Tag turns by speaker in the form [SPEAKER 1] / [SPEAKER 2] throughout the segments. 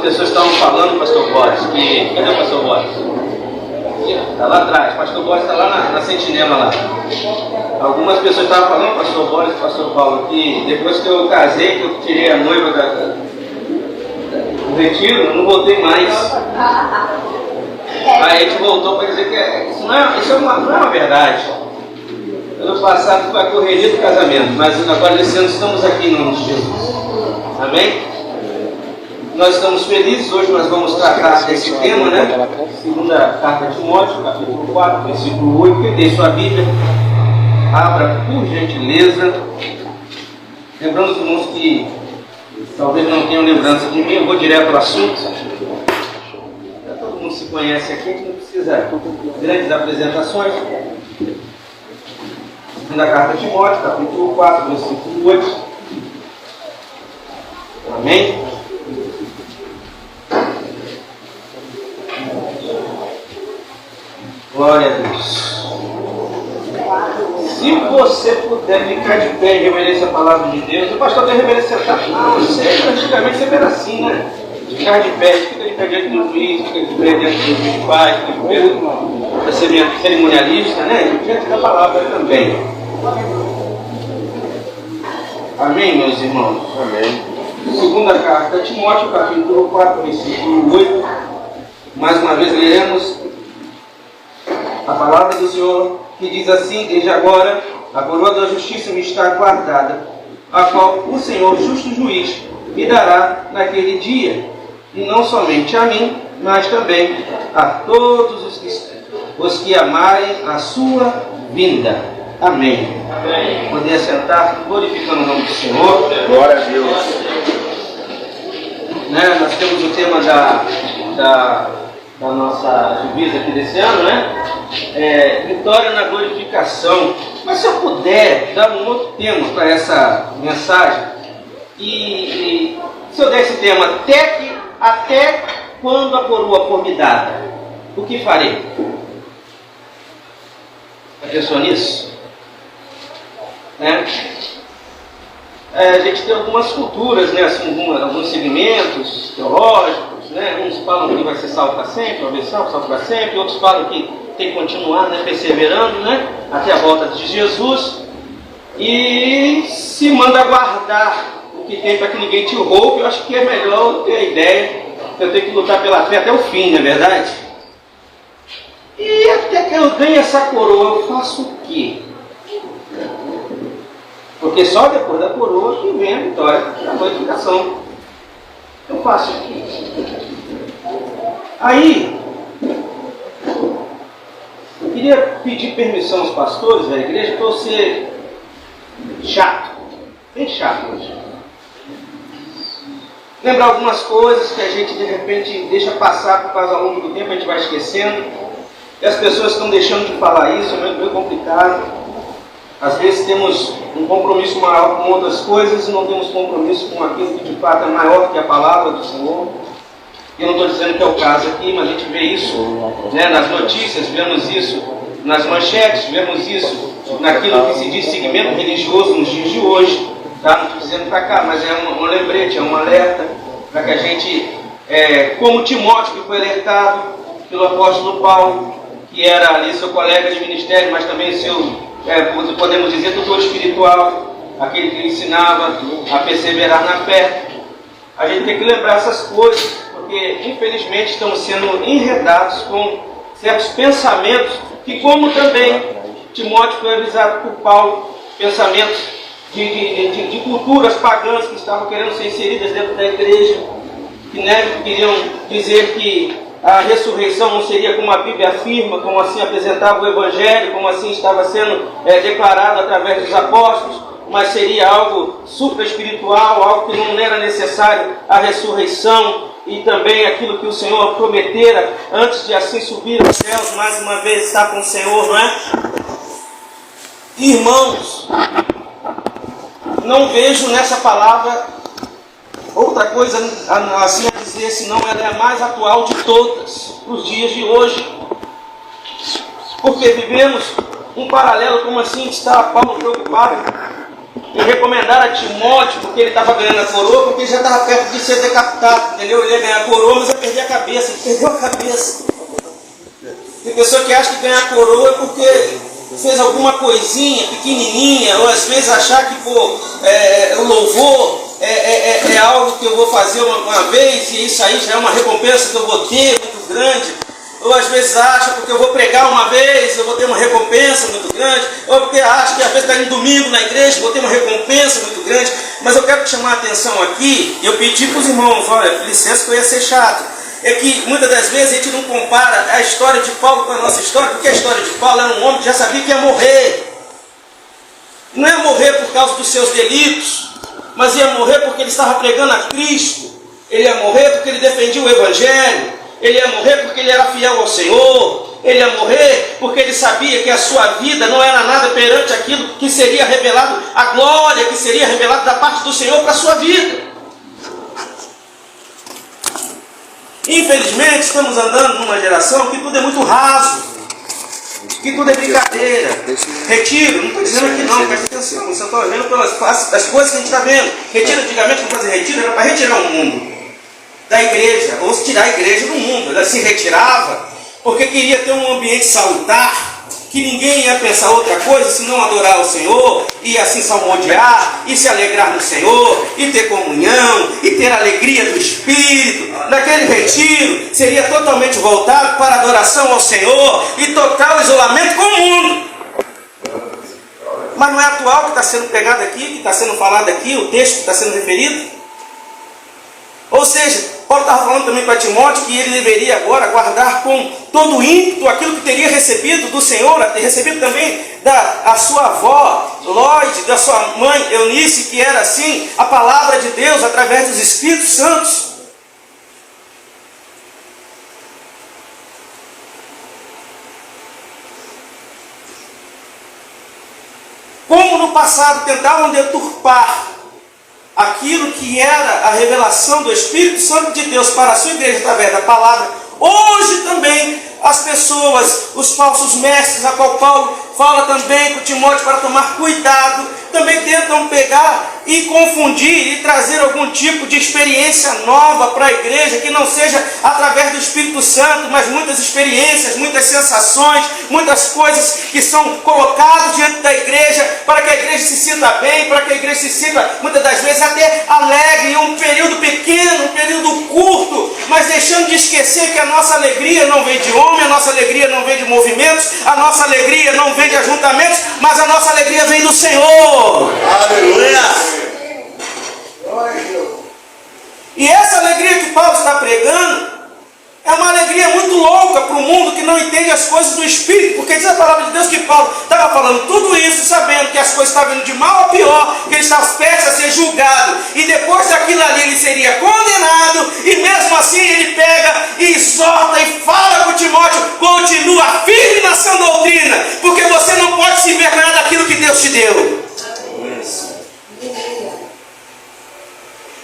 [SPEAKER 1] pessoas estavam falando, pastor Boris, que... Cadê o pastor Boris? Está lá atrás, pastor Boris está lá na sentinela lá. Algumas pessoas estavam falando, pastor Boris e pastor Paulo, que depois que eu casei, que eu tirei a noiva do retiro, eu não voltei mais. Aí a gente voltou para dizer que isso não é uma verdade. Ano passado foi a correria do casamento, mas agora esse ano estamos aqui em nome de Jesus. Amém? Nós estamos felizes, hoje nós vamos tratar desse tema, né? Segunda carta de Timóteo, capítulo 4, versículo 8. Quem tem sua Bíblia, abra por gentileza. Lembrando os irmãos que talvez não tenham lembrança de mim, eu vou direto ao assunto. Todo mundo se conhece aqui, a gente não precisa de grandes apresentações. Segunda carta de Timóteo, capítulo 4, versículo 8. Amém? Glória a Deus. Se você puder ficar de pé em reverência à palavra de Deus, o pastor tem reverência a não, sempre, antigamente sempre era assim, né? Ficar de pé, fica de pé diante do juiz, fica de pé diante do juiz de paz, fica de pé da cerimonialista, né? Diante da palavra também. Amém, meus irmãos? Amém. Segunda carta a Timóteo, capítulo 4, versículo 8. Mais uma vez leremos a palavra do Senhor, que diz assim: desde agora a coroa da justiça me está guardada, a qual o Senhor, justo juiz, me dará naquele dia, e não somente a mim, mas também a todos os que amarem a sua vinda. Amém. Amém. Poder sentar, glorificando o nome do Senhor.
[SPEAKER 2] Glória a Deus.
[SPEAKER 1] Né? Nós temos o tema da nossa divisa aqui desse ano, né? Vitória na glorificação. Mas se eu puder dar um outro tema para essa mensagem, e se eu der esse tema, até quando a coroa for me dada, o que farei? Já pensou nisso? Né? A gente tem algumas culturas, né? Assim, alguns segmentos teológicos, né? Uns falam que vai ser salvo para sempre, vai ser salvo para sempre, outros falam que tem que continuar, né? Perseverando, né? Até a volta de Jesus, e se manda guardar o que tem para que ninguém te roube. Eu acho que é melhor ter a ideia de eu ter que lutar pela fé até o fim, não é verdade? E até que eu ganhe essa coroa, eu faço o quê? Porque só depois da coroa que vem a vitória, a glorificação. Eu faço o quê? Aí, eu queria pedir permissão aos pastores da igreja para eu ser chato, bem chato hoje. Lembrar algumas coisas que a gente de repente deixa passar por causa ao longo do tempo, a gente vai esquecendo. E as pessoas estão deixando de falar isso, é meio complicado. Às vezes temos um compromisso maior com outras coisas e não temos compromisso com aquilo que de fato é maior que a palavra do Senhor. Eu não estou dizendo que é o caso aqui, mas a gente vê isso, né, nas notícias, vemos isso nas manchetes, vemos isso naquilo que se diz segmento religioso nos dias de hoje. Tá? Não estou dizendo para cá, mas é um lembrete, é um alerta para que a gente, como Timóteo, que foi alertado pelo apóstolo Paulo, que era ali seu colega de ministério, mas também seu, podemos dizer, tutor espiritual, aquele que ensinava a perseverar na fé. A gente tem que lembrar essas coisas, porque infelizmente estamos sendo enredados com certos pensamentos que, como também Timóteo foi avisado por Paulo, pensamentos de culturas pagãs que estavam querendo ser inseridas dentro da igreja, que, né, queriam dizer que a ressurreição não seria como a Bíblia afirma, como assim apresentava o Evangelho, como assim estava sendo declarado através dos apóstolos, mas seria algo supra-espiritual, algo que não era necessário a ressurreição e também aquilo que o Senhor prometera antes de assim subir aos céus, mais uma vez estar com o Senhor, não é? Irmãos, não vejo nessa palavra outra coisa assim a dizer, senão ela é a mais atual de todas, nos dias de hoje. Porque vivemos um paralelo, como assim está Paulo preocupado e recomendaram a Timóteo, porque ele estava ganhando a coroa, porque ele já estava perto de ser decapitado, entendeu? Ele ia ganhar a coroa, mas ia perder a cabeça, ele perdeu a cabeça. Tem pessoa que acha que ganhar a coroa é porque fez alguma coisinha pequenininha, ou às vezes achar que o louvor é algo que eu vou fazer uma vez, e isso aí já é uma recompensa que eu vou ter muito grande. Ou às vezes acha porque eu vou pregar uma vez, eu vou ter uma recompensa muito grande. Ou porque acha que às vezes está indo domingo na igreja, vou ter uma recompensa muito grande. Mas eu quero te chamar a atenção aqui, e eu pedi para os irmãos, olha, licença que eu ia ser chato. É que muitas das vezes a gente não compara a história de Paulo com a nossa história, porque a história de Paulo era um homem que já sabia que ia morrer. Não ia morrer por causa dos seus delitos, mas ia morrer porque ele estava pregando a Cristo. Ele ia morrer porque ele defendia o Evangelho. Ele ia morrer porque ele era fiel ao Senhor. Ele ia morrer porque ele sabia que a sua vida não era nada perante aquilo que seria revelado, a glória que seria revelada da parte do Senhor para a sua vida. Infelizmente estamos andando numa geração que tudo é muito raso, que tudo é brincadeira. Retiro, não estou dizendo aqui não, presta atenção, você está vendo pelas das coisas que a gente está vendo. Retiro, antigamente, para fazer retiro era para retirar o mundo da igreja, ou se tirar a igreja do mundo. Ela se retirava porque queria ter um ambiente salutar, que ninguém ia pensar outra coisa senão adorar o Senhor, e assim salmodiar, e se alegrar no Senhor, e ter comunhão, e ter alegria do Espírito. Naquele retiro seria totalmente voltado para a adoração ao Senhor e total isolamento com o mundo. Mas não é atual que está sendo pregado aqui, que está sendo falado aqui, o texto que está sendo referido? Ou seja, Paulo estava falando também para Timóteo que ele deveria agora guardar com todo o ímpeto aquilo que teria recebido do Senhor, recebido também da sua avó, Lloyd, da sua mãe, Eunice, que era assim a palavra de Deus através dos Espíritos Santos. Como no passado tentavam deturpar aquilo que era a revelação do Espírito Santo de Deus para a sua igreja através da palavra, hoje também as pessoas, os falsos mestres, a qual Paulo fala também com Timóteo para tomar cuidado, também tentam pegar e confundir e trazer algum tipo de experiência nova para a igreja, que não seja através do Espírito Santo, mas muitas experiências, muitas sensações, muitas coisas que são colocadas diante da igreja, para que a igreja se sinta bem, para que a igreja se sinta, muitas das vezes, até alegre em um período pequeno, um período curto, mas deixando de esquecer que a nossa alegria não vem de homem, a nossa alegria não vem de movimentos, a nossa alegria não vem de ajuntamentos, mas a nossa alegria vem do Senhor. Aleluia! E essa alegria que Paulo está pregando é uma alegria muito louca para o mundo que não entende as coisas do Espírito, porque diz a palavra de Deus que Paulo estava falando tudo isso sabendo que as coisas estavam indo de mal a pior, que ele estava prestes a ser julgado, e depois daquilo ali ele seria condenado, e mesmo assim ele pega e exorta e fala com Timóteo: continua firme na sã doutrina, porque você não pode se envergonhar daquilo que Deus te deu.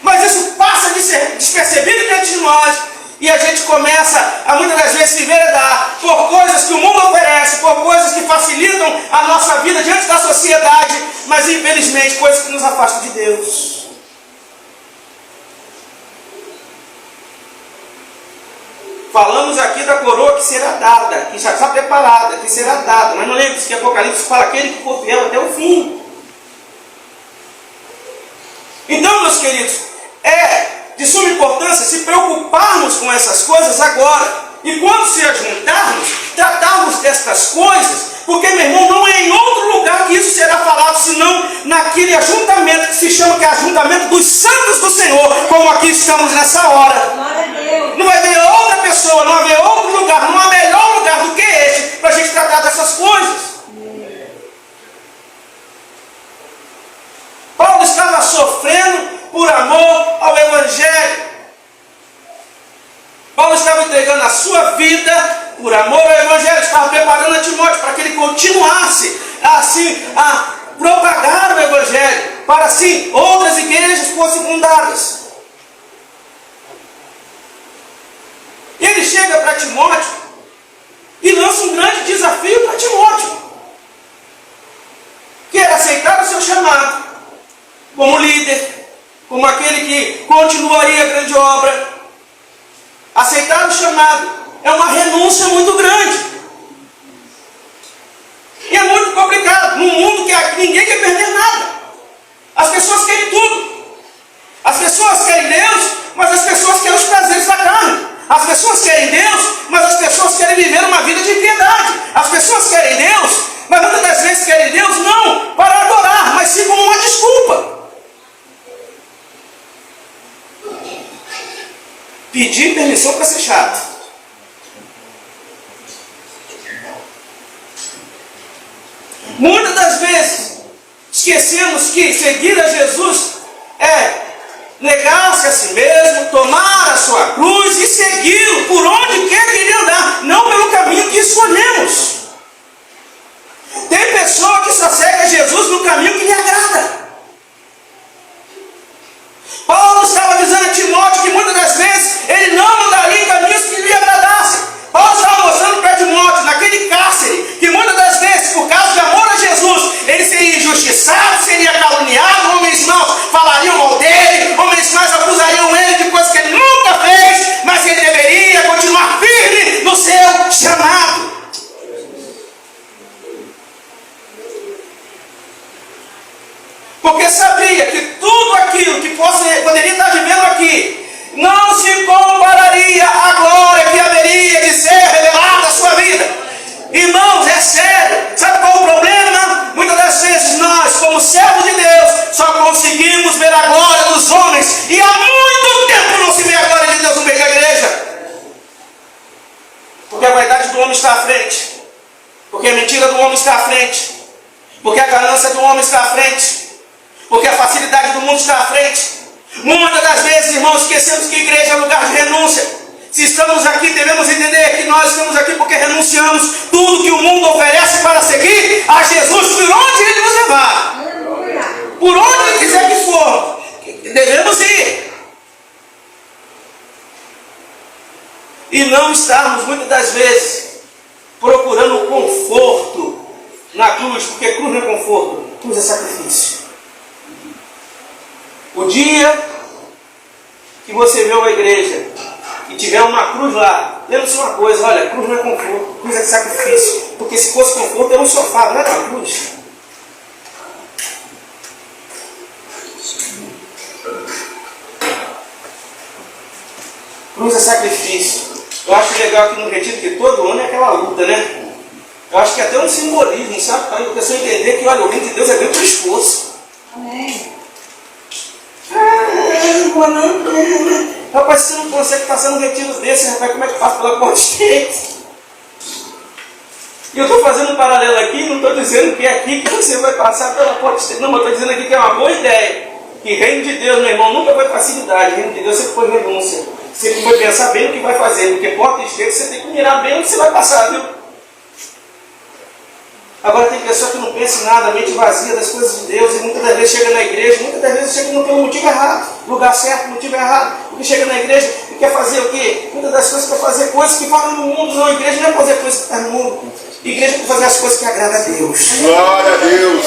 [SPEAKER 1] Mas isso passa de ser despercebido diante de nós, e a gente começa a muitas das vezes se enveredar por coisas que o mundo oferece, por coisas que facilitam a nossa vida diante da sociedade, mas infelizmente coisas que nos afastam de Deus. Falamos aqui da coroa que será dada, que já está preparada, que será dada, mas não lembre-se que Apocalipse fala aquele que for fiel até o fim. Então, meus queridos, é de suma importância se preocuparmos com essas coisas agora. E quando se ajuntarmos, tratarmos destas coisas, porque, meu irmão, não é em outro lugar que isso será falado, senão naquele ajuntamento que se chama que é ajuntamento dos santos do Senhor, como aqui estamos nessa hora. Não vai haver outra pessoa, não vai haver outro lugar, não há melhor lugar do que este para a gente tratar dessas coisas. Paulo estava sofrendo por amor ao Evangelho. Paulo estava entregando a sua vida por amor ao Evangelho. Estava preparando a Timóteo para que ele continuasse assim a propagar o Evangelho, para assim outras igrejas fossem fundadas. E ele chega para Timóteo e lança um grande desafio para Timóteo, que era aceitar o seu chamado como líder, como aquele que continuaria a grande obra. Aceitar o chamado é uma renúncia muito grande. E é muito complicado, num mundo que ninguém quer perder nada. As pessoas querem tudo. As pessoas querem Deus, mas as pessoas querem os prazeres da carne. As pessoas querem Deus, mas as pessoas querem viver uma vida de piedade. As pessoas querem Deus, mas muitas das vezes querem Deus não para adorar, mas sim como uma desculpa. Pedir permissão para ser chato. Muitas das vezes esquecemos que seguir a Jesus é negar-se a si mesmo, tomar a sua cruz e segui-lo por onde quer que ele andar, não pelo caminho que escolhemos. Tem pessoa que só segue a Jesus no caminho que lhe agrada. Paulo estava avisando a Timóteo que muitas das vezes ele não andaria em caminhos que lhe agradassem. Paulo estava mostrando para Timóteo, naquele cárcere, que muitas das vezes, por causa de amor a Jesus, ele seria injustiçado, seria caluniado, homens maus falariam mal dele, homens maus acusariam ele de coisas que ele nunca fez, mas ele deveria continuar firme no seu chamado. Porque sabia que tudo aquilo que poderia estar vivendo aqui não se compararia à glória que haveria de ser revelada à sua vida. Irmãos, é sério. Sabe qual é o problema? Muitas das vezes nós, como servos de Deus, só conseguimos ver a glória dos homens. E há muito tempo não se vê a glória de Deus no meio da igreja. Porque a vaidade do homem está à frente. Porque a mentira do homem está à frente. Porque a ganância do homem está à frente. Porque a facilidade do mundo está à frente. Muitas das vezes, irmãos, esquecemos que a igreja é lugar de renúncia. Se estamos aqui, devemos entender que nós estamos aqui porque renunciamos tudo que o mundo oferece para seguir a Jesus por onde Ele nos levar. Por onde Ele quiser que for, devemos ir. E não estarmos, muitas das vezes, procurando conforto na cruz, porque cruz não é conforto, cruz é sacrifício. O dia que você vê uma igreja e tiver uma cruz lá, lembre-se uma coisa, olha, cruz não é conforto, cruz é sacrifício. Porque se fosse conforto, é um sofá, não é uma cruz. Cruz é sacrifício. Eu acho legal aqui no retiro que todo ano é aquela luta, né? Eu acho que é até um simbolismo, sabe? Para a pessoa entender que, olha, o reino de Deus é bem por esforço. Amém. Rapaz, se você não consegue passar num retiro desse, rapaz, como é que faz pela porta estreita? E eu estou fazendo um paralelo aqui, não estou dizendo que é aqui que você vai passar pela porta estreita. Não, mas estou dizendo aqui que é uma boa ideia. Que reino de Deus, meu irmão, nunca foi facilidade. Reino de Deus sempre foi renúncia. Sempre foi pensar bem no que vai fazer. Porque porta estreita você tem que mirar bem onde você vai passar, viu? Agora tem pessoa que não pensa em nada, a mente vazia das coisas de Deus, e muitas das vezes chega na igreja, muitas das vezes chega pelo motivo errado, lugar certo, motivo errado, porque chega na igreja e quer fazer o quê? Muitas das coisas quer fazer coisas que falam no mundo. Não, a igreja não é fazer coisas que está no mundo, a igreja é fazer as coisas que agradam a Deus.
[SPEAKER 2] Glória a Deus,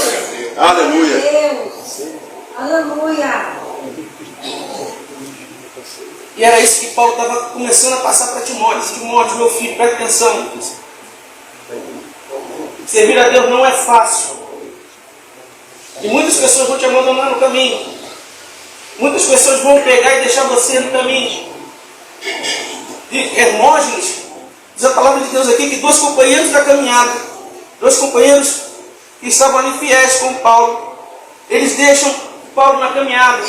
[SPEAKER 2] aleluia.
[SPEAKER 3] Deus. Aleluia.
[SPEAKER 1] E era isso que Paulo estava começando a passar para Timóteo. Timóteo, meu filho, presta atenção. Servir a Deus não é fácil. E muitas pessoas vão te abandonar no caminho. Muitas pessoas vão pegar e deixar você no caminho. E Hermógenes, diz a palavra de Deus aqui, que 2 companheiros da caminhada, 2 companheiros que estavam ali fiéis com Paulo, eles deixam Paulo na caminhada.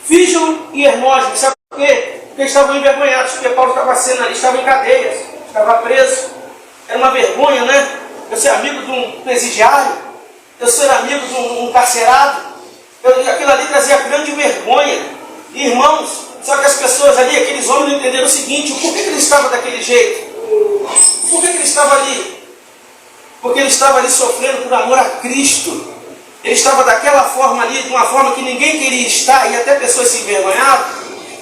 [SPEAKER 1] Fígelo e Hermógenes, sabe por quê? Porque eles estavam envergonhados, porque Paulo estava sendo ali, estava em cadeias, estava preso. Era uma vergonha, né? Eu ser amigo de um presidiário, eu ser amigo de um carcerado, aquilo ali trazia grande vergonha. Irmãos, só que as pessoas ali, aqueles homens não entenderam o seguinte: por que ele estava daquele jeito? Por que ele estava ali? Porque ele estava ali sofrendo por amor a Cristo. Ele estava daquela forma ali, de uma forma que ninguém queria estar, e até pessoas se envergonhavam,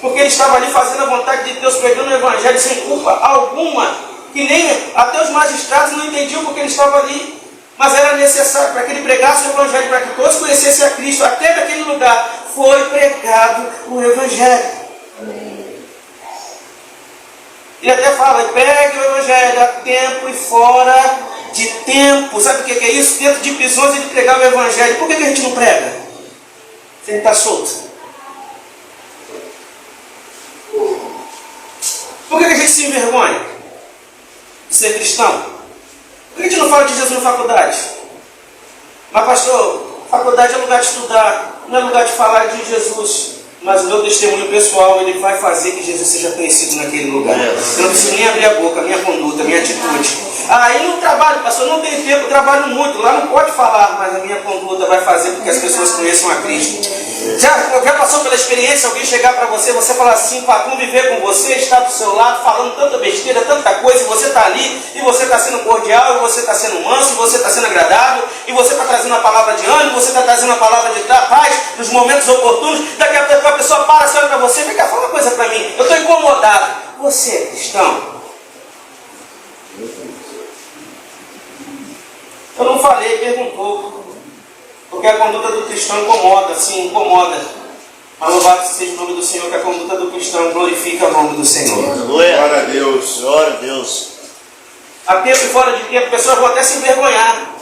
[SPEAKER 1] porque ele estava ali fazendo a vontade de Deus, pregando o Evangelho sem culpa alguma, que nem até os magistrados não entendiam porque ele estava ali. Mas era necessário para que ele pregasse o Evangelho, para que todos conhecessem a Cristo. Até naquele lugar foi pregado o Evangelho. Ele até fala, pregue o Evangelho a tempo e fora de tempo. Sabe o que é isso? Dentro de prisões ele pregava o Evangelho. Por que a gente não prega? Se ele está solto. Por que a gente se envergonha de ser cristão? Por que a gente não fala de Jesus na faculdade? Mas pastor, faculdade é lugar de estudar, não é lugar de falar de Jesus. Mas o meu testemunho pessoal, ele vai fazer que Jesus seja conhecido naquele lugar. Eu não preciso nem abrir a boca, minha conduta, minha atitude. Aí no trabalho, pastor, não tem tempo, eu trabalho muito. Lá não pode falar, mas a minha conduta vai fazer com que as pessoas conheçam a Cristo. Já passou pela experiência, alguém chegar para você falar assim, para conviver com você, estar do seu lado, falando tanta besteira, tanta coisa, e você está ali, e você está sendo cordial, e você está sendo manso, e você está sendo agradável, e você está trazendo a palavra de ânimo, você está trazendo a palavra de paz nos momentos oportunos. Daqui a pouco a pessoa para, olha para você, vem cá, fala uma coisa para mim, eu estou incomodado. Você é cristão? Eu não falei, perguntou. Porque a conduta do cristão incomoda, sim, incomoda. Mas louvado seja o nome do Senhor, que a conduta do cristão glorifica o nome do Senhor.
[SPEAKER 2] Glória a Deus.
[SPEAKER 4] Glória a Deus.
[SPEAKER 1] A tempo e fora de tempo, pessoas vão até se envergonhar.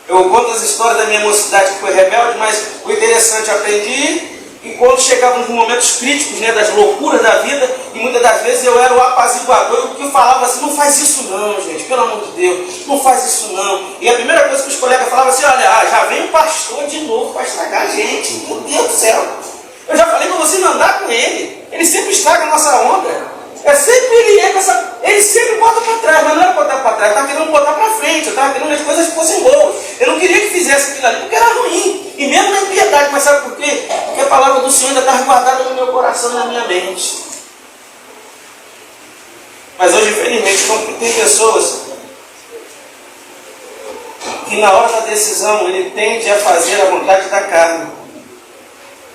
[SPEAKER 1] Eu conto as histórias da minha mocidade que foi rebelde, mas o interessante, eu aprendi. E quando chegávamos nos momentos críticos, né, das loucuras da vida, e muitas das vezes eu era o apaziguador, e eu falava assim, não faz isso não, gente, pelo amor de Deus, não faz isso não. E a primeira coisa que os colegas falavam assim, olha, já vem o pastor de novo para estragar a gente, meu Deus do céu. Eu já falei para você não andar com ele sempre estraga a nossa onda. Ele sempre bota para trás, mas não era botar para trás, eu estava querendo botar para frente, eu estava querendo que as coisas fossem boas. Eu não queria que fizesse aquilo ali, porque era ruim. E mesmo na impiedade, mas sabe por quê? Porque a palavra do Senhor ainda estava guardada no meu coração e na minha mente. Mas hoje, infelizmente, tem pessoas que na hora da decisão ele tende a fazer a vontade da carne.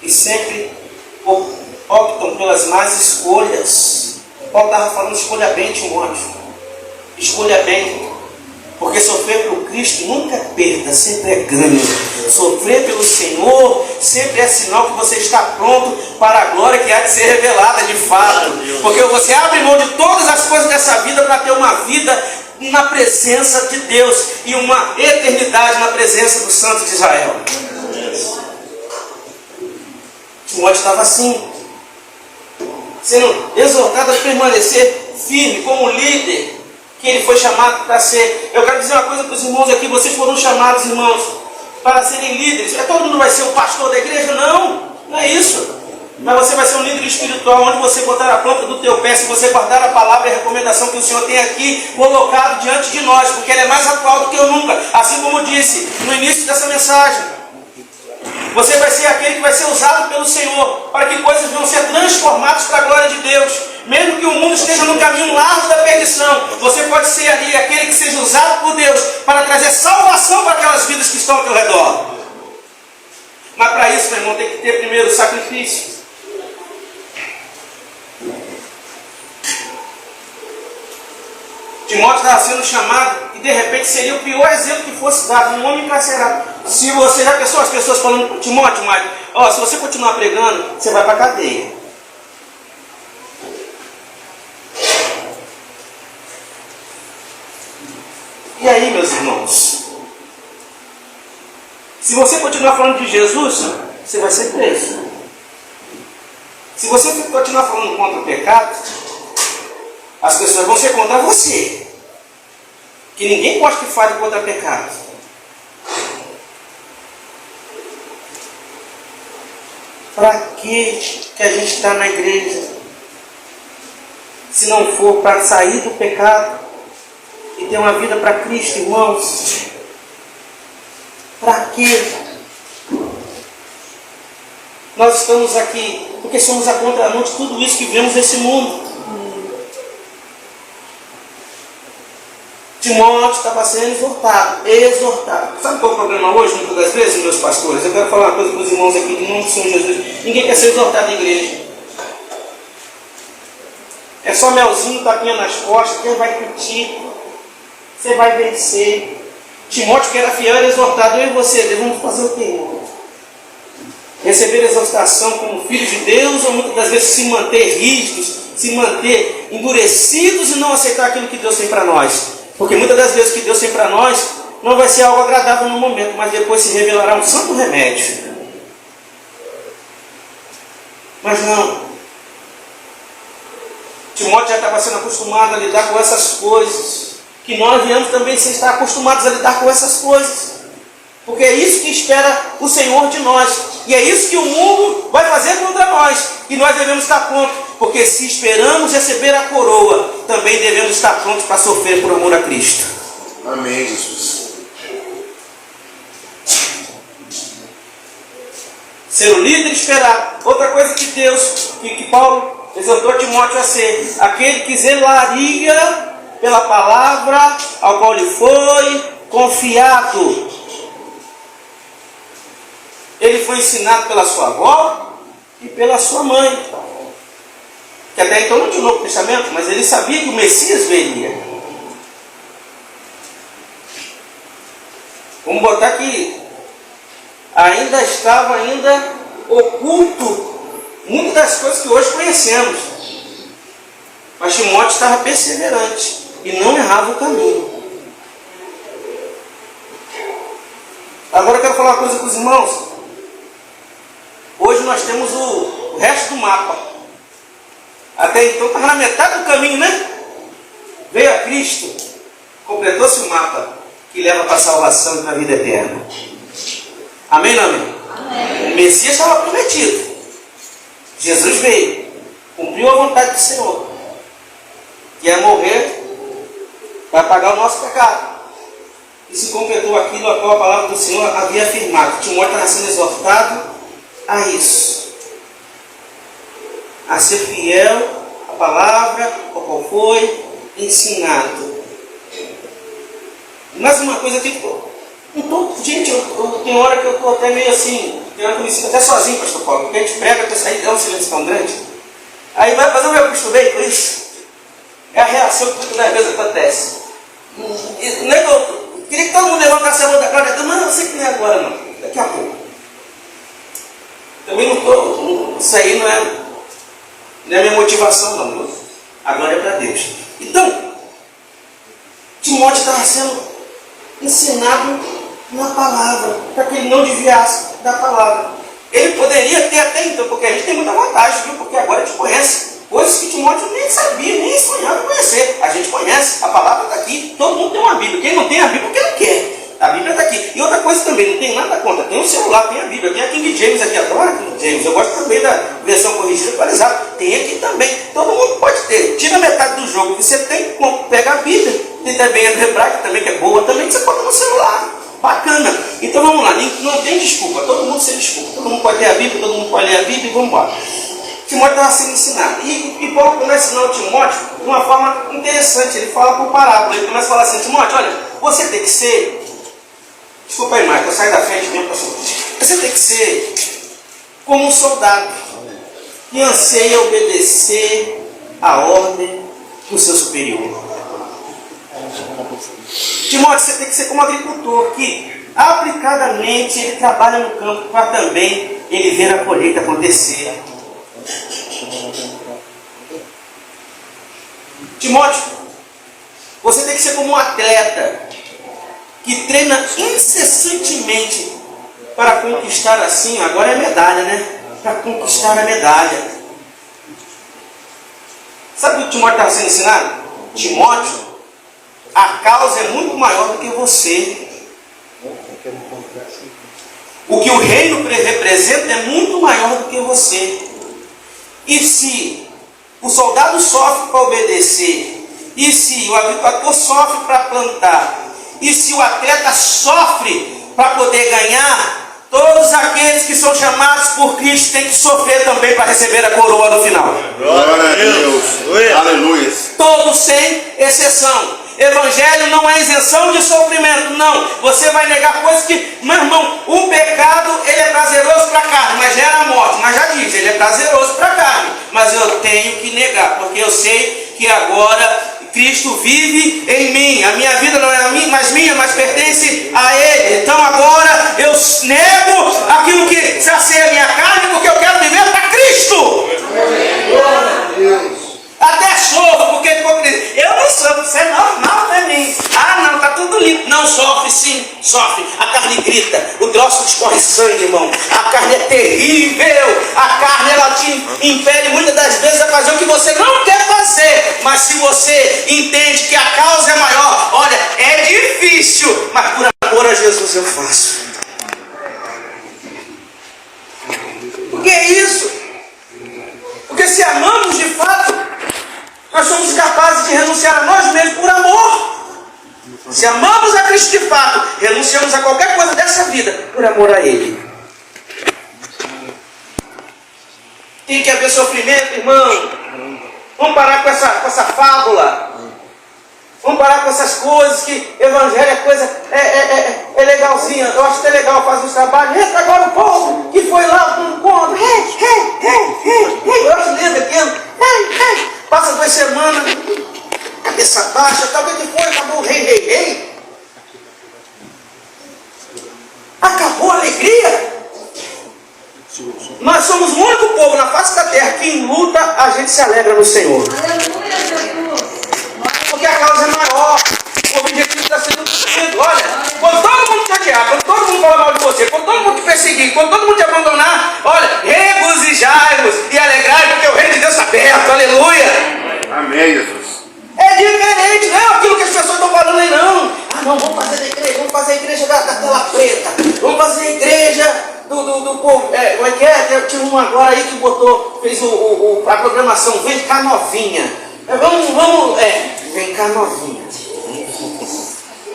[SPEAKER 1] E sempre optam pelas más escolhas. Paulo estava falando, escolha bem, Timóteo. Escolha bem. Porque sofrer pelo Cristo nunca é perda, sempre é ganho. Sofrer pelo Senhor sempre é sinal que você está pronto para a glória que há de ser revelada de fato. Porque você abre mão de todas as coisas dessa vida para ter uma vida na presença de Deus e uma eternidade na presença do Santo de Israel. Timóteo estava assim, sendo exortado a permanecer firme como líder que ele foi chamado para ser. Eu quero dizer uma coisa para os irmãos aqui, vocês foram chamados, irmãos, para serem líderes. Todo mundo vai ser o pastor da igreja? Não, não é isso. Mas você vai ser um líder espiritual, onde você botar a planta do teu pé, se você guardar a palavra e a recomendação que o Senhor tem aqui colocado diante de nós, porque ela é mais atual do que eu nunca, assim como eu disse no início dessa mensagem. Você vai ser aquele que vai ser usado pelo Senhor para que coisas venham ser transformadas para a glória de Deus. Mesmo que o mundo esteja no caminho largo da perdição, você pode ser ali aquele que seja usado por Deus para trazer salvação para aquelas vidas que estão ao teu redor. Mas para isso, meu irmão, tem que ter primeiro o sacrifício. Timóteo estava sendo chamado e de repente seria o pior exemplo que fosse dado, um homem encarcerado. Se você já pensou as pessoas falando, Timóteo, se você continuar pregando, você vai para a cadeia. E aí, meus irmãos? Se você continuar falando de Jesus, você vai ser preso. Se você continuar falando contra o pecado, as pessoas vão ser contra você. Que ninguém gosta que fale contra pecado. Para que a gente está na igreja? Se não for para sair do pecado e ter uma vida para Cristo, irmãos. Para quê? Nós estamos aqui porque somos a contramão de tudo isso que vemos nesse mundo. Timóteo estava sendo exortado. Sabe qual é o problema hoje, muitas das vezes, meus pastores? Eu quero falar uma coisa para os irmãos aqui, em nome do Senhor Jesus. Ninguém quer ser exortado na igreja. É só melzinho, tapinha nas costas, quem vai curtir, você vai vencer. Timóteo, que era fiel, era exortado. Eu e você devemos fazer o quê, irmão? Receber exortação como filhos de Deus, ou muitas das vezes se manter rígidos, se manter endurecidos e não aceitar aquilo que Deus tem para nós? Porque muitas das vezes o que Deus tem para nós não vai ser algo agradável no momento, mas depois se revelará um santo remédio. Mas não. Timóteo já estava sendo acostumado a lidar com essas coisas, que nós viemos também sem estar acostumados a lidar com essas coisas. Porque é isso que espera o Senhor de nós. E é isso que o mundo vai fazer contra nós. E nós devemos estar prontos. Porque se esperamos receber a coroa, também devemos estar prontos para sofrer por amor a Cristo.
[SPEAKER 2] Amém, Jesus.
[SPEAKER 1] Ser o líder esperado. Outra coisa que Deus, que Paulo exortou Timóteo a ser: aquele que zelaria pela palavra ao qual lhe foi confiado. Ele foi ensinado pela sua avó e pela sua mãe, que até então não tinha o Novo Testamento, mas ele sabia que o Messias viria. Vamos botar que ainda estava oculto muitas das coisas que hoje conhecemos, mas Timóteo estava perseverante e não errava o caminho. Agora eu quero falar uma coisa com os irmãos. Hoje nós temos o resto do mapa. Até então estava na metade do caminho, né? Veio a Cristo, completou-se o mapa que leva para a salvação e para a vida eterna. Amém, não amém? Amém. O Messias estava prometido. Jesus veio, cumpriu a vontade do Senhor, que é morrer para pagar o nosso pecado. E se completou aquilo a qual a palavra do Senhor havia afirmado. Timóteo estava sendo exortado a isso, a ser fiel à palavra, ao qual foi ensinado. Mais uma coisa aqui, gente, tem hora que eu estou até meio assim, tem hora que eu me sinto até sozinho, pastor Paulo, porque a gente prega, aí dá um silêncio tão grande, aí vai fazer o meu estudei por isso. É a reação que muitas das vezes acontece. Não é que eu queria que todo mundo levantasse a mão da glória a Deus, mas eu sei que não é agora não, daqui a pouco. Também não estou, isso aí não é minha motivação não, a glória é para Deus. Então, Timóteo estava sendo ensinado na palavra, para que ele não desviasse da palavra. Ele poderia ter até então, porque a gente tem muita vantagem, viu? Porque agora a gente conhece coisas que Timóteo nem sabia, nem sonhava conhecer. A gente conhece, a palavra está aqui, todo mundo tem uma Bíblia. Quem não tem a Bíblia, porque não quer. A Bíblia está aqui. E outra coisa também, não tem nada contra. Tem um celular, tem a Bíblia, tem a King James aqui, adoro a King James. Eu gosto também da versão corrigida atualizada. Tem aqui também. Todo mundo pode ter. Tira metade do jogo que você tem, pega a Bíblia. Tem também a hebraica também, que é boa também, que você bota no celular. Bacana. Então vamos lá, não tem desculpa. Todo mundo sem desculpa. Todo mundo pode ter a Bíblia, todo mundo pode ler a Bíblia e vamos embora. Timóteo estava sendo ensinado. E Paulo começa a ensinar o Timóteo de uma forma interessante. Ele fala por parábola. Ele começa a falar assim: Timóteo, olha, você tem que ser. Desculpa aí, Marcos, eu saio da frente mesmo. Você tem que ser como um soldado que anseia obedecer a ordem do seu superior. Timóteo, você tem que ser como um agricultor que aplicadamente ele trabalha no campo para também ele ver a colheita acontecer. Timóteo, você tem que ser como um atleta que treina incessantemente para conquistar assim, agora é medalha, né? Para conquistar a medalha. Sabe o que Timóteo estava sendo ensinado? Timóteo, a causa é muito maior do que você. O que o reino representa é muito maior do que você. E se o soldado sofre para obedecer, e se o agricultor sofre para plantar, e se o atleta sofre para poder ganhar, todos aqueles que são chamados por Cristo têm que sofrer também para receber a coroa no final.
[SPEAKER 2] Glória a Deus. Aleluia.
[SPEAKER 1] Todos sem exceção. Evangelho não é isenção de sofrimento, não. Você vai negar coisas que, meu irmão, o pecado ele é prazeroso para a carne, mas gera a morte. Mas já diz, ele é prazeroso para a carne, mas eu tenho que negar, porque eu sei que agora Cristo vive em mim. A minha vida não é mais minha, mas pertence a Ele. Então agora eu nego aquilo que sacia a minha carne, porque eu quero viver para Cristo. Até sofro, porque eu não sofro, isso é normal para mim. Ah, não, tá tudo limpo. Não, sofre sim, sofre. A carne grita, o troço escorre sangue, irmão. A carne é terrível. A carne, ela te impele muitas das vezes a fazer o que você não quer fazer. Mas se você entende que a causa é maior, olha, é difícil, mas por amor a Jesus eu faço. Por que isso? Porque se amamos de fato, nós somos capazes de renunciar a nós mesmos por amor. Se amamos a Cristo de fato, renunciamos a qualquer coisa dessa vida por amor a Ele. Tem que haver sofrimento, irmão. Vamos parar com essa fábula. Vamos parar com essas coisas que evangelho é coisa é legalzinha. Eu acho que é legal fazer os trabalhos. Entra agora o povo que foi lá com um conto. Eu acho lindo aquilo. Passa 2 semanas, cabeça baixa, tal, o que foi? Acabou o rei. Acabou a alegria. Nós somos o único povo na face da terra que em luta a gente se alegra no Senhor. Porque a causa é maior, o objetivo está sendo cumprido. Olha, quando todo mundo te odiar, quando todo mundo falar mal de você, quando todo mundo te perseguir, quando todo mundo te abandonar, olha, regozijai-vos e alegrai, porque o reino de Deus está perto, aleluia.
[SPEAKER 2] Amém, Jesus.
[SPEAKER 1] É diferente, não é aquilo que as pessoas estão falando aí, não. Ah, não, vamos fazer a igreja da tela preta, vamos fazer a igreja do povo. Como é que é? Tinha um agora aí que fez a programação, vem cá novinha. Vem cá novinha.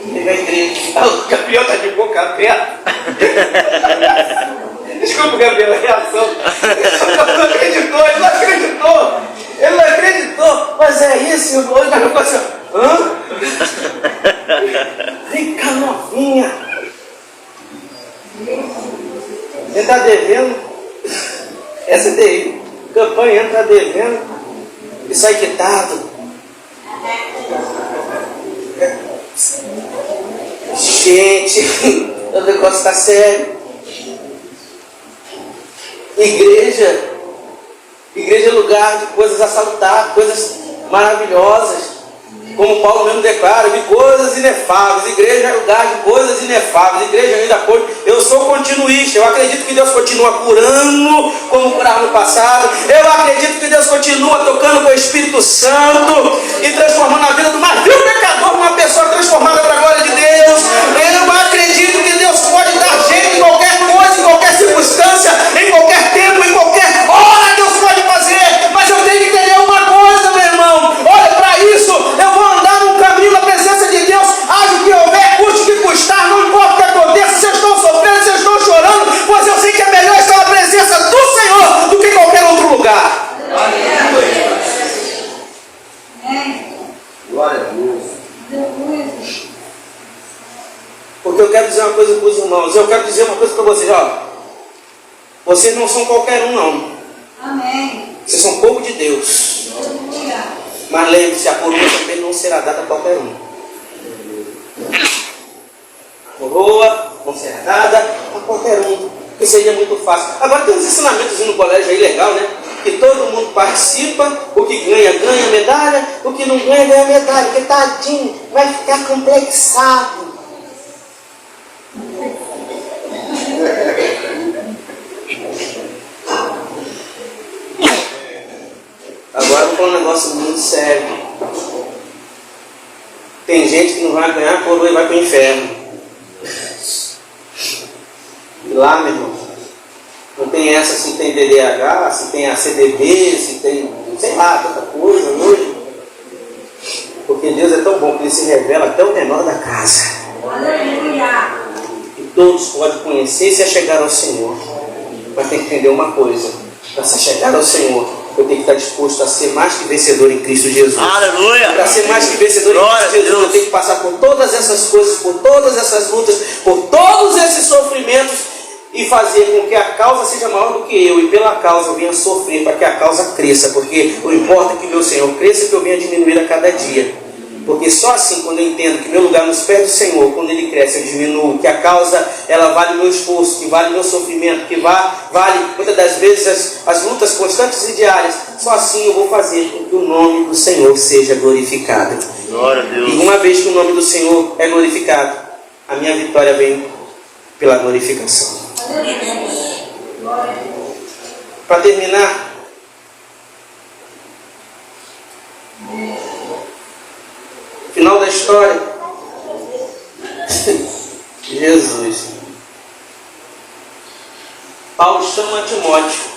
[SPEAKER 1] Vem na igreja. O Gabriel está de boca aberta. Desculpa, Gabriel, a reação. Ele não acreditou. Mas é isso, irmão. Ele vai assim, hã? Vem cá novinha. Ele está devendo. Essa daí, campanha está devendo. Isso aí quitado. Gente, o negócio está sério. Igreja é lugar de coisas a salutar, coisas maravilhosas. Como Paulo mesmo declara, de coisas inefáveis. Igreja é lugar de coisas inefáveis. Igreja ainda pode. Eu sou continuista. Eu acredito que Deus continua curando, como curava no passado. Eu acredito que Deus continua tocando com o Espírito Santo e transformando a vida do mais vil pecador numa pessoa transformada para a glória de Deus. Eu acredito que Deus pode dar jeito em qualquer coisa, em qualquer circunstância, em qualquer tempo, em qualquer hora. Deus pode fazer. Mas eu tenho que entender uma coisa, meu irmão. Olha, para isso eu vou andar num caminho na presença de Deus, haja o que houver, custe o que custar, não importa o que aconteça, se eu estou sofrendo, se eu estou chorando, pois eu sei que é melhor estar na presença do Senhor do que em qualquer outro lugar. Glória a Deus. Porque eu quero dizer uma coisa para os irmãos, eu quero dizer uma coisa para vocês, ó. Vocês não são qualquer um, não.
[SPEAKER 3] Amém.
[SPEAKER 1] Vocês são povo de Deus. Mas lembre-se, a coroa também não será dada a qualquer um. A coroa não será dada a qualquer um, que seria muito fácil. Agora tem uns ensinamentos no colégio aí legal, né? Que todo mundo participa, o que ganha, ganha medalha, o que não ganha, ganha medalha, porque tadinho, vai ficar complexado. Agora eu vou falar um negócio muito sério. Tem gente que não vai ganhar a coroa e vai para o inferno. E lá, meu irmão, não tem essa se tem DDH, se tem ACDB, se tem, sei lá, tanta coisa hoje. Porque Deus é tão bom que Ele se revela até o menor da casa.
[SPEAKER 3] Aleluia.
[SPEAKER 1] E todos podem conhecer e se achegar ao Senhor. Mas tem que entender uma coisa: para se achegar ao Senhor, eu tenho que estar disposto a ser mais que vencedor em Cristo Jesus.
[SPEAKER 4] Aleluia!
[SPEAKER 1] Para ser mais que vencedor em Cristo Jesus, eu tenho que passar por todas essas coisas, por todas essas lutas, por todos esses sofrimentos e fazer com que a causa seja maior do que eu, e pela causa eu venha sofrer para que a causa cresça, porque o importa é que meu Senhor cresça e que eu venha diminuir a cada dia. Porque só assim, quando eu entendo que meu lugar nos pés do Senhor, quando Ele cresce, eu diminuo, que a causa, ela vale o meu esforço, que vale o meu sofrimento, que vale, muitas das vezes, as lutas constantes e diárias, só assim eu vou fazer com que o nome do Senhor seja glorificado.
[SPEAKER 2] Glória a Deus.
[SPEAKER 1] E uma vez que o nome do Senhor é glorificado, a minha vitória vem pela glorificação. Para terminar, final da história, Jesus. Paulo chama Timóteo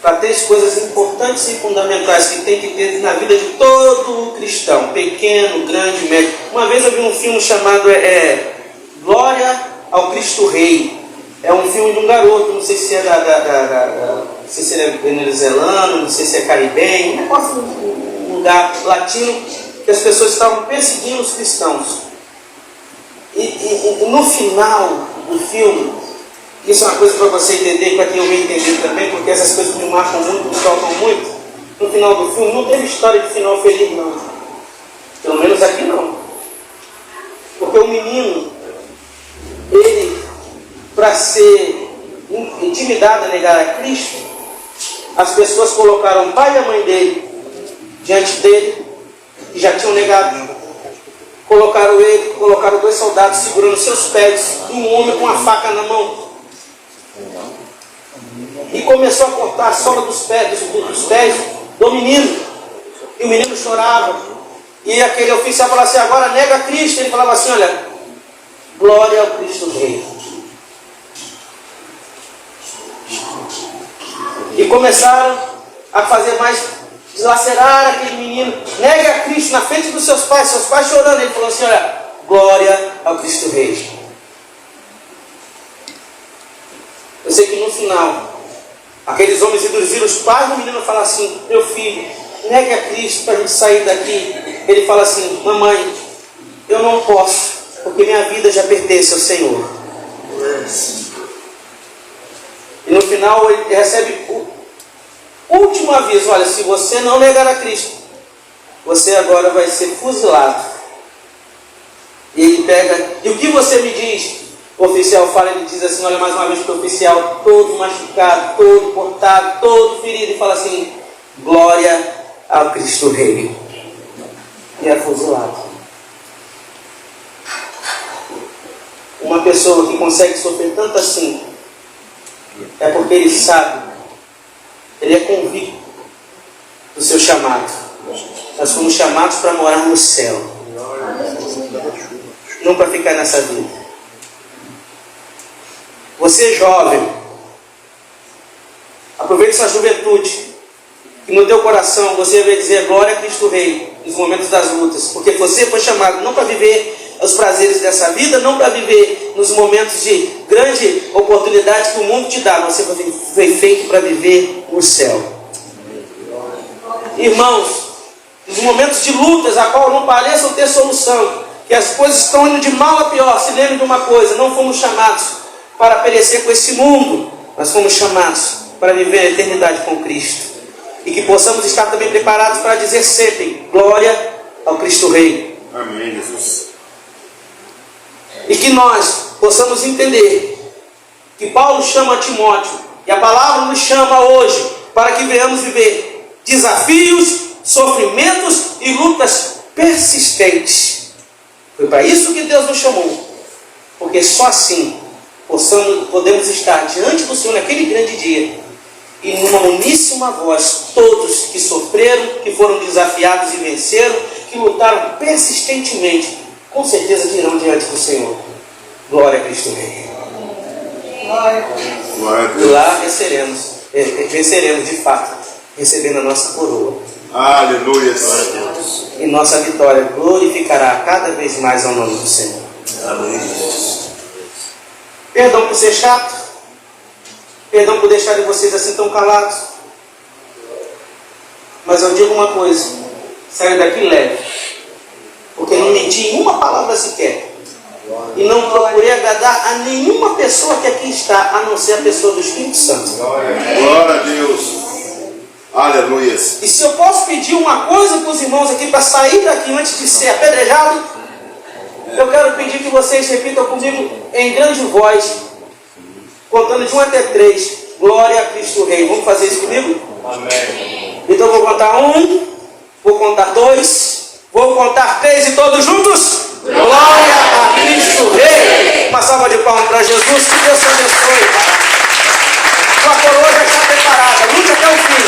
[SPEAKER 1] para três coisas importantes e fundamentais que tem que ter na vida de todo cristão, pequeno, grande, médio. Uma vez eu vi um filme chamado Glória ao Cristo Rei. É um filme de um garoto, não sei se é não sei se ele é venezuelano, não sei se é caribenho, um negócio de um lugar latino, que as pessoas estavam perseguindo os cristãos. E no final do filme, isso é uma coisa para você entender, para quem eu venho entender também, porque essas coisas me marcam muito, me tocam muito. No final do filme não teve história de final feliz, não. Pelo menos aqui não. Porque o menino, ele, para ser intimidado a negar a Cristo, as pessoas colocaram o pai e a mãe dele diante dele, que já tinham negado. Colocaram dois soldados segurando seus pés, e um homem com uma faca na mão. E começou a cortar a sola dos pés do menino. E o menino chorava. E aquele oficial falava assim: agora nega a Cristo. Ele falava assim: olha, glória ao Cristo Rei. E começaram a fazer mais, deslacerar aquele menino. Nega a Cristo na frente dos seus pais chorando. Ele falou assim: olha, glória ao Cristo Rei. Eu sei que no final, aqueles homens introduziram os pais do menino e falaram assim: meu filho, negue a Cristo para a gente sair daqui. Ele fala assim: mamãe, eu não posso, porque minha vida já pertence ao Senhor. E no final ele recebe o último aviso: olha, se você não negar a Cristo, você agora vai ser fuzilado. E ele pega: e o que você me diz? O oficial fala, ele diz assim, olha mais uma vez para o oficial, todo machucado, todo cortado, todo ferido, e fala assim: glória ao Cristo Rei. E é fuzilado. Uma pessoa que consegue sofrer tanto assim, é porque ele sabe, ele é convicto do seu chamado. Nós fomos chamados para morar no céu, não para ficar nessa vida. Você jovem, aproveite sua juventude, e no teu coração você vai dizer glória a Cristo Rei nos momentos das lutas, porque você foi chamado não para viver os prazeres dessa vida, não para viver nos momentos de grande oportunidade que o mundo te dá, mas você foi feito para viver no céu. Irmãos, nos momentos de lutas a qual não pareçam ter solução, que as coisas estão indo de mal a pior, se lembre de uma coisa: não fomos chamados para perecer com esse mundo, nós fomos chamados para viver a eternidade com Cristo. E que possamos estar também preparados para dizer sempre glória ao Cristo Rei.
[SPEAKER 2] Amém, Jesus.
[SPEAKER 1] E que nós possamos entender que Paulo chama Timóteo, e a palavra nos chama hoje, para que venhamos viver desafios, sofrimentos e lutas persistentes. Foi para isso que Deus nos chamou, porque só assim podemos estar diante do Senhor naquele grande dia, e numa uníssima voz, todos que sofreram, que foram desafiados e venceram, que lutaram persistentemente, com certeza virão diante do Senhor. Glória a Cristo Rei. E lá venceremos de fato, recebendo a nossa coroa.
[SPEAKER 2] Aleluia.
[SPEAKER 1] E nossa vitória glorificará cada vez mais ao nome do Senhor.
[SPEAKER 2] Amém.
[SPEAKER 1] Perdão por ser chato, perdão por deixar vocês assim tão calados, mas eu digo uma coisa: saio daqui leve, porque não menti em uma palavra sequer, e não procurei agradar a nenhuma pessoa que aqui está, a não ser a pessoa do Espírito Santo.
[SPEAKER 2] Glória a Deus. Aleluia.
[SPEAKER 1] E se eu posso pedir uma coisa para os irmãos aqui, para sair daqui antes de ser apedrejado, eu quero pedir que vocês repitam comigo em grande voz, contando de 1 até 3. Glória a Cristo Rei. Vamos fazer isso comigo?
[SPEAKER 2] Amém.
[SPEAKER 1] Então eu vou contar 1, vou contar 2, vou contar 3 e todos juntos. Glória a Cristo Rei. Uma salva de palmas para Jesus. Que Deus te abençoe. Sua coroa já está preparada. Lute até o fim.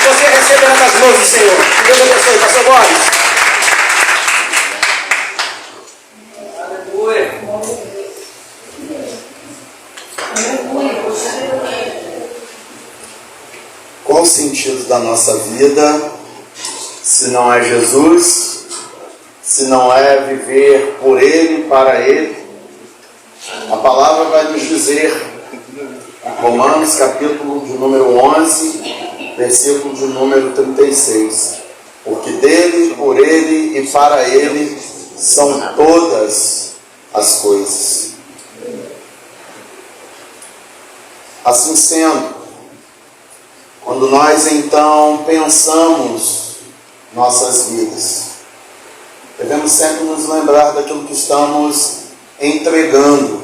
[SPEAKER 1] Você receberá das mãos do Senhor. Que Deus abençoe. Pastor Boris. Aleluia.
[SPEAKER 4] Qual o sentido da nossa vida se não é Jesus, se não é viver por Ele, para Ele? A palavra vai nos dizer, em Romanos capítulo de número 11, versículo de número 36, porque dele, por Ele e para Ele são todas as coisas. Assim sendo, quando nós então pensamos nossas vidas, devemos sempre nos lembrar daquilo que estamos entregando.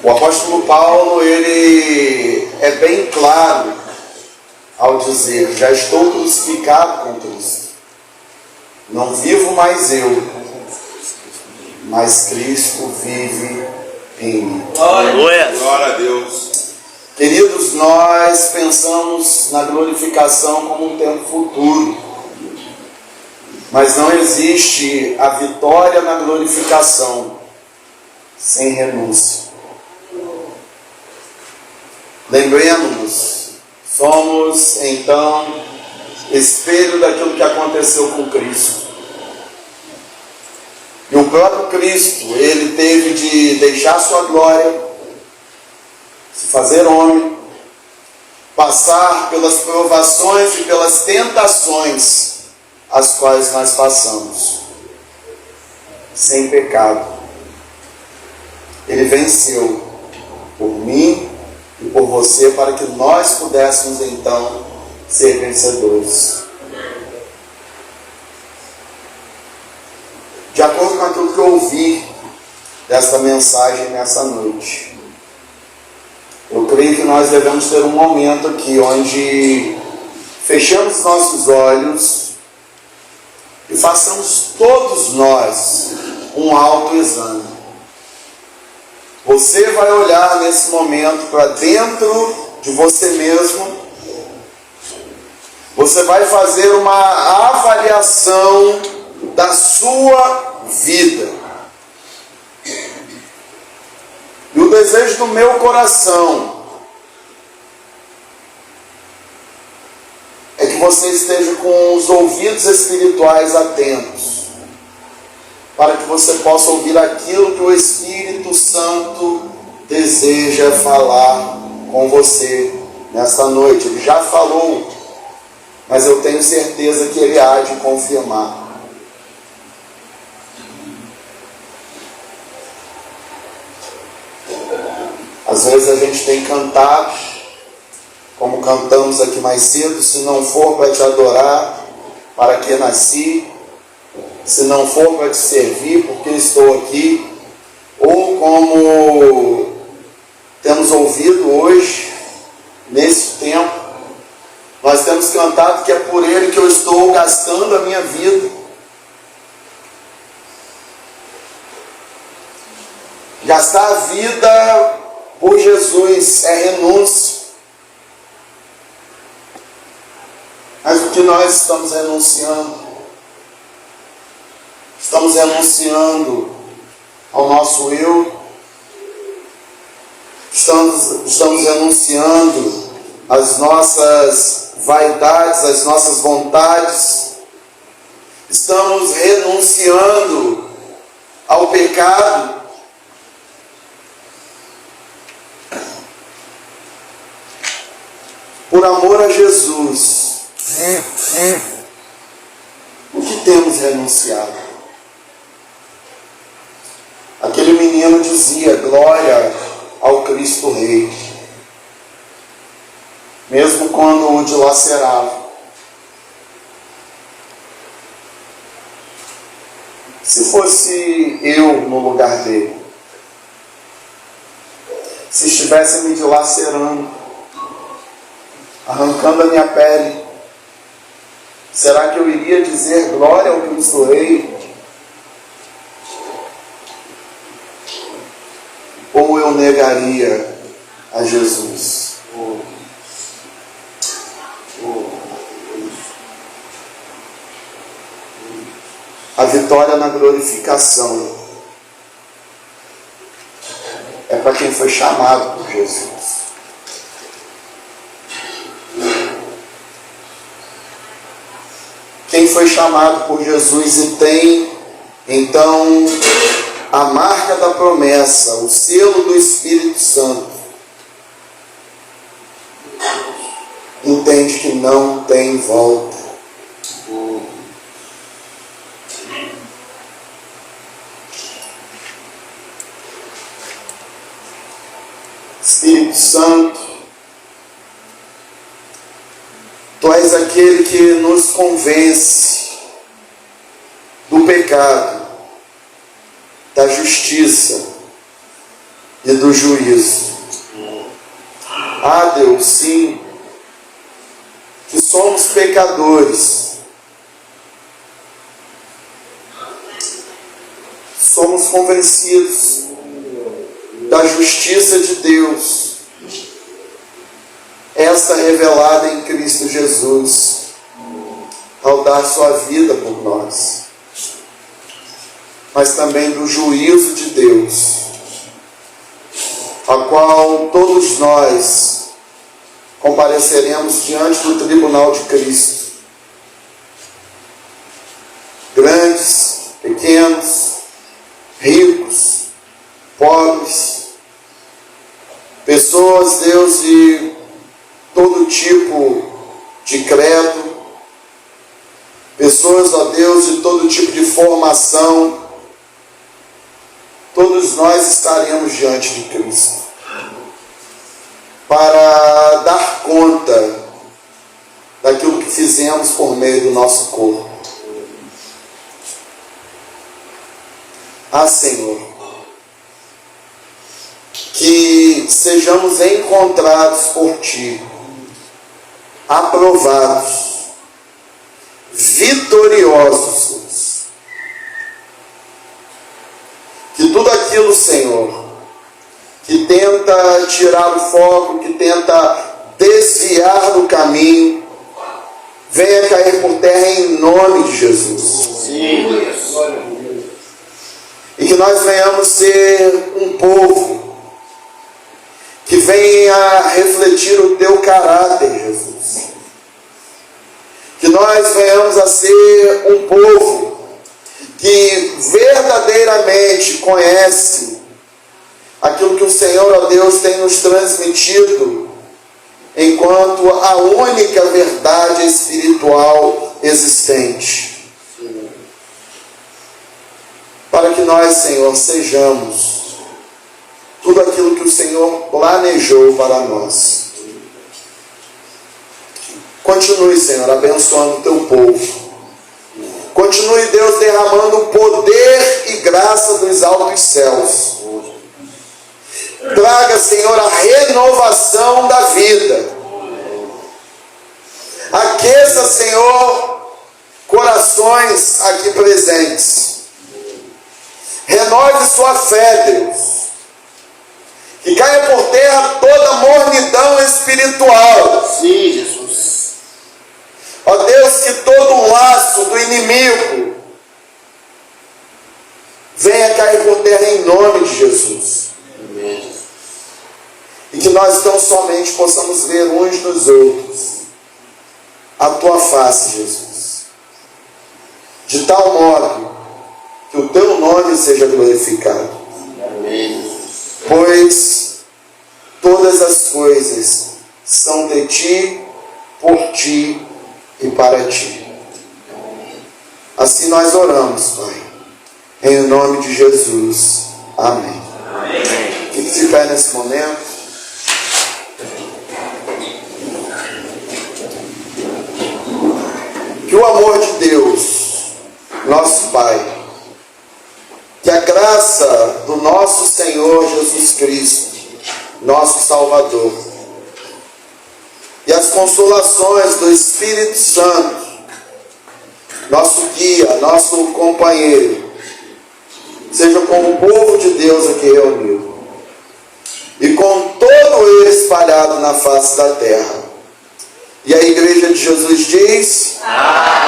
[SPEAKER 4] O apóstolo Paulo, ele é bem claro ao dizer: já estou crucificado com Cristo. Não vivo mais eu, mas Cristo vive em mim.
[SPEAKER 2] Glória a Deus.
[SPEAKER 4] Queridos, nós pensamos na glorificação como um tempo futuro, mas não existe a vitória na glorificação sem renúncia. Lembremos-nos, somos então espelho daquilo que aconteceu com Cristo. E o próprio Cristo, ele teve de deixar sua glória, se fazer homem, passar pelas provações e pelas tentações as quais nós passamos, sem pecado. Ele venceu por mim e por você, para que nós pudéssemos então ser vencedores. De acordo com aquilo que eu ouvi desta mensagem nessa noite, eu creio que nós devemos ter um momento aqui onde fechamos nossos olhos e façamos todos nós um autoexame. Você vai olhar nesse momento para dentro de você mesmo. Você vai fazer uma avaliação da sua vida. E o desejo do meu coração é que você esteja com os ouvidos espirituais atentos, para que você possa ouvir aquilo que o Espírito Santo deseja falar com você nesta noite. Ele já falou, mas eu tenho certeza que Ele há de confirmar. Às vezes a gente tem cantado, como cantamos aqui mais cedo: se não for para te adorar, para que nasci? Se não for para te servir, porque estou aqui? Ou como temos ouvido hoje, nesse tempo, nós temos cantado que é por Ele que eu estou gastando a minha vida. Gastar a vida por Jesus é renúncia. Mas o que nós estamos renunciando? Estamos renunciando ao nosso eu. Estamos renunciando às nossas vaidades, às nossas vontades. Estamos renunciando ao pecado. Por amor a Jesus, o que temos renunciado? Aquele menino dizia: glória ao Cristo Rei. mesmo quando o dilacerava. Se fosse eu no lugar dele, se estivesse me dilacerando, arrancando a minha pele, será que eu iria dizer glória ao Cristo Rei? Ou eu negaria a Jesus? A vitória na glorificação é para quem foi chamado por Jesus. Quem foi chamado por Jesus e tem, então, a marca da promessa, o selo do Espírito Santo, entende que não tem volta. Espírito Santo, Tu és aquele que nos convence do pecado, da justiça e do juízo. Ah, Deus, sim, que somos pecadores, somos convencidos da justiça de Deus, esta revelada em Cristo Jesus, ao dar sua vida por nós, mas também do juízo de Deus, a qual todos nós compareceremos diante do tribunal de Cristo. Grandes, pequenos, ricos, pobres, pessoas, Deus, de todo tipo de credo, pessoas, ó Deus, de todo tipo de formação, todos nós estaremos diante de Cristo para dar conta daquilo que fizemos por meio do nosso corpo. Ah, Senhor, que sejamos encontrados por Ti, aprovados, vitoriosos, que tudo aquilo, Senhor, que tenta tirar o foco, que tenta desviar do caminho, venha cair por terra em nome de Jesus.
[SPEAKER 2] Sim.
[SPEAKER 4] E que nós venhamos ser um povo que venha refletir o Teu caráter, Jesus. Que nós venhamos a ser um povo que verdadeiramente conhece aquilo que o Senhor, ó Deus, tem nos transmitido enquanto a única verdade espiritual existente. Para que nós, Senhor, sejamos tudo aquilo que o Senhor planejou para nós. Continue, Senhor, abençoando o Teu povo. Continue, Deus, derramando poder e graça dos altos céus. Traga, Senhor, a renovação da vida. Aqueça, Senhor, corações aqui presentes. Renove sua fé, Deus. Que caia por terra toda mornidão espiritual.
[SPEAKER 2] Sim, Jesus.
[SPEAKER 4] Ó Deus, que todo laço do inimigo venha cair por terra em nome de Jesus.
[SPEAKER 2] Amém.
[SPEAKER 4] E que nós tão somente possamos ver uns nos outros a Tua face, Jesus. De tal modo que o Teu nome seja glorificado.
[SPEAKER 2] Amém.
[SPEAKER 4] Pois todas as coisas são de Ti, por Ti e para Ti. Assim nós oramos, Pai. Em nome de Jesus. Amém. Fique de pé nesse momento. Que o amor de Deus, nosso Pai, que a graça do nosso Senhor Jesus Cristo, nosso Salvador, e as consolações do Espírito Santo, nosso guia, nosso companheiro, seja com o povo de Deus aqui reunido, e com todo ele espalhado na face da terra. E a igreja de Jesus diz: Amém.